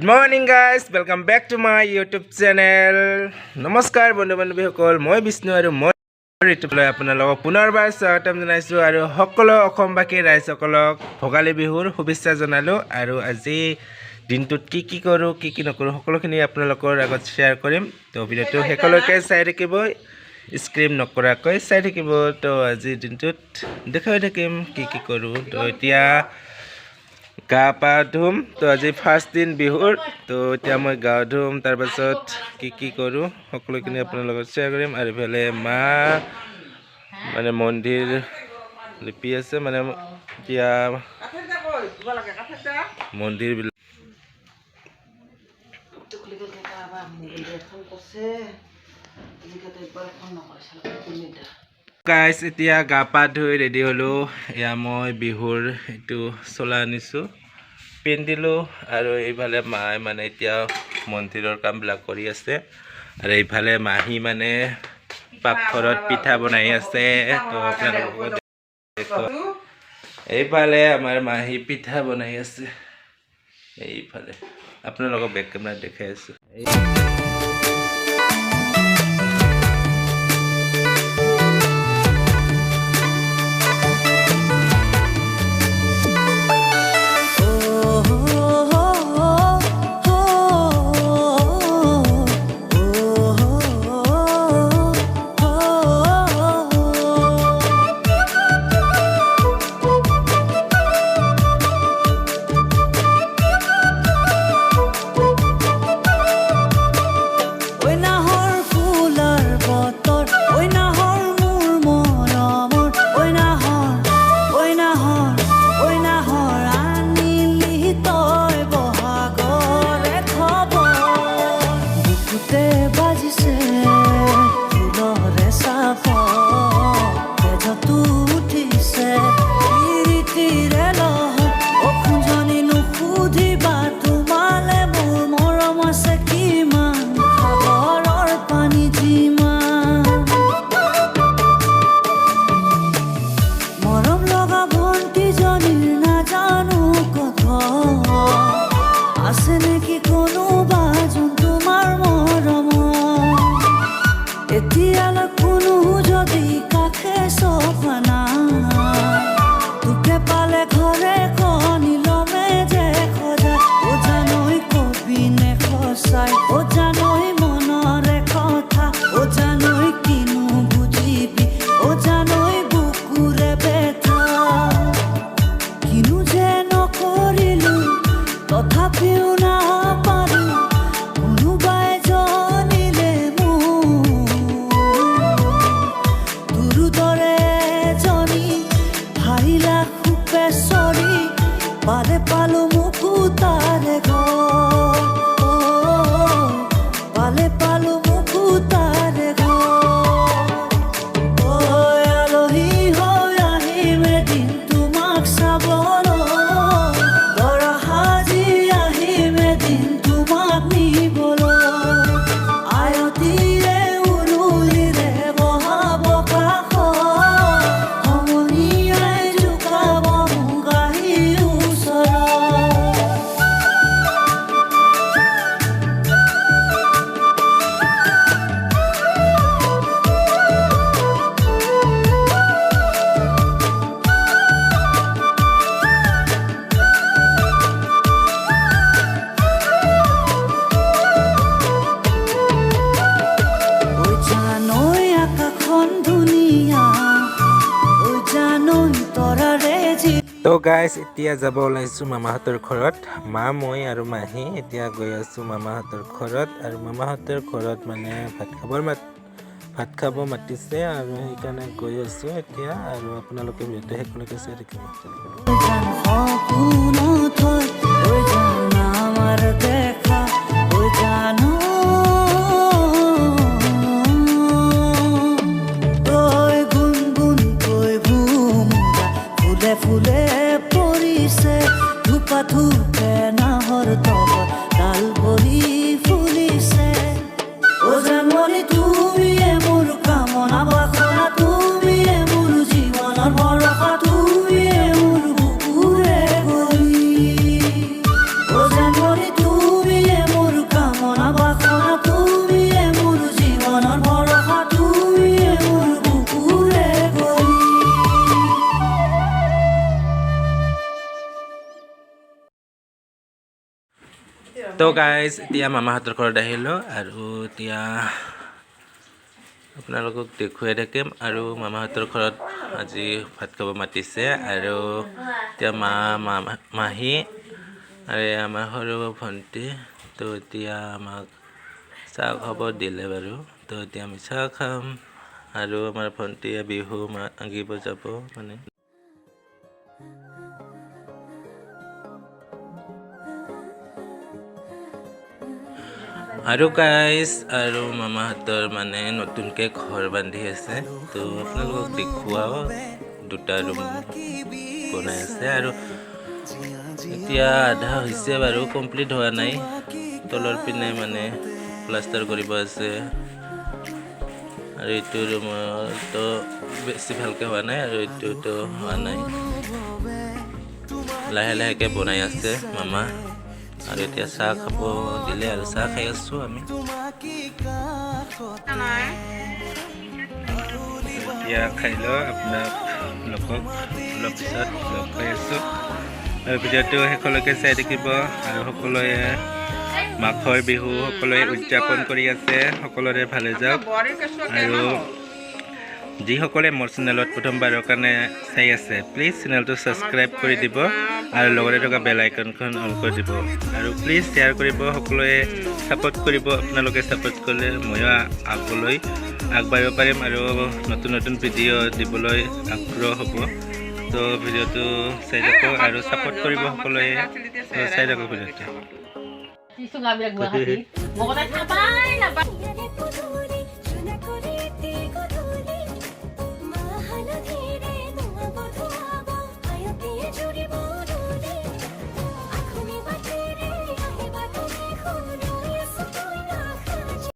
Good morning guys, welcome back to my YouTube channel. নমস্কাৰ বন্ধু বান্ধৱীসকল, মই বিষ্ণু আৰু মই ঋতুলৈ আপোনালোকক পুনৰবাৰ স্বাগতম জনাইছোঁ আৰু সকলো অসমবাসী ৰাইজসকলক ভোগালী বিহুৰ শুভেচ্ছা জনালোঁ। আৰু আজি দিনটোত কি কৰোঁ কি নকৰোঁ সকলোখিনি আপোনালোকৰ আগত শ্বেয়াৰ কৰিম। তো ভিডিঅ'টো শেষলৈকে চাই থাকিব, স্ক্ৰীপ নকৰাকৈ চাই থাকিব। তো আজিৰ দিনটোত দেখাই থাকিম কি কৰোঁ। তো এতিয়া গা পা ধুম। তো আজি ফাৰ্ষ্ট দিন বিহুৰ। তো এতিয়া মই গা ধুম, তাৰপাছত কি কৰোঁ সকলোখিনি আপোনাৰ লগত শ্বেয়াৰ কৰিম। আৰু ইফালে মা মানে মন্দিৰ লিপি আছে, মানে এতিয়া মন্দিৰবিলাক গাইজ এতিয়া গা পা ধুই ৰেডি হ'লোঁ। এয়া মই বিহুৰ এইটো চোলা আনিছোঁ, পিন্ধিলোঁ। আৰু এইফালে মায়ে মানে এতিয়া মন্দিৰৰ কামবিলাক কৰি আছে, আৰু এইফালে মাহী মানে পাকঘৰত পিঠা বনাই আছে। তো আপোনালোকক এইফালে আমাৰ মাহী পিঠা বনাই আছে, এইফালে আপোনালোকক বেক কেমেৰাত দেখাই আছোঁ। তো গাইজ এতিয়া যাব ওলাইছোঁ মামাহঁতৰ ঘৰত। মা মই আৰু মাহী এতিয়া গৈ আছোঁ মামাহঁতৰ ঘৰত। আৰু মামাহঁতৰ ঘৰত মানে ভাত খাব মাতিছে, আৰু সেইকাৰণে গৈ আছোঁ এতিয়া। আৰু আপোনালোকে ভিডিঅ'টো শেষলৈকে চাই থাকিব। ফুলে পৰিছে ধূপা ধূপে নাহৰ তলত ডাল ভৰি ফুলিছে। অ জানমণি তুমিয়ে মোৰ কামনা বাসনা, তুমিয়ে মোৰ জীৱনৰ ভৰসা, তুমিয়ে মোৰ বুকুৰে গৰি। অ জানমণি তুমি তো গাইজ এতিয়া মামাহঁতৰ ঘৰত আহিলোঁ আৰু এতিয়া আপোনালোকক দেখুৱাই থাকিম আৰু মামাহঁতৰ ঘৰত আজি ভাত খাব মাতিছে আৰু এতিয়া মাহী আৰু আমাৰ সৰু ভণ্টি তো এতিয়া আমাক চাহ খাব দিলে বাৰু তো এতিয়া আমি চাহ খাম আৰু আমাৰ ভণ্টিয়ে বিহু মাগিব যাব মানে আৰু গাইজ আৰু মামাহঁতৰ মানে নতুনকৈ ঘৰ বান্ধি আছে তো আপোনালোকক দেখুৱাও দুটা ৰুম বনাই আছে আৰু এতিয়া আধা হৈছে বাৰু কমপ্লিট হোৱা নাই তলৰ পিনে মানে প্লাষ্টাৰ কৰিব আছে আৰু এইটো ৰুমতো বেছি ভালকৈ হোৱা নাই আৰু এইটোতো হোৱা নাই লাহে লাহেকৈ বনাই আছে মামা আৰু এতিয়া চাহ খাব দিলে আৰু চাহ খাই আছোঁ আমি এতিয়া খাই লওঁ আপোনালোকক অলপ পিছত লগ পাই আছোঁ আৰু ভিডিঅ'টো শেষলৈকে চাই থাকিব আৰু সকলোৱে মাঘৰ বিহু সকলোৱে উদযাপন কৰি আছে সকলোৰে ভালে যাওক আৰু যিসকলে মোৰ চেনেলত প্ৰথমবাৰৰ কাৰণে চাই আছে প্লিজ চেনেলটো ছাবস্ক্ৰাইব কৰি দিব আৰু লগতে থকা বেল আইকনখন অন কৰি দিব আৰু প্লিজ শ্বেয়াৰ কৰিব সকলোৱে ছাপোৰ্ট কৰিব আপোনালোকে ছাপোৰ্ট কৰিলে ময়ো আগলৈ আগবাঢ়িব পাৰিম আৰু নতুন নতুন ভিডিঅ' দিবলৈ আগ্ৰহ হ'ব তো ভিডিঅ'টো চাই থাকক আৰু ছাপোৰ্ট কৰিব সকলোৱে চাই থাকক ভিডিঅ'টো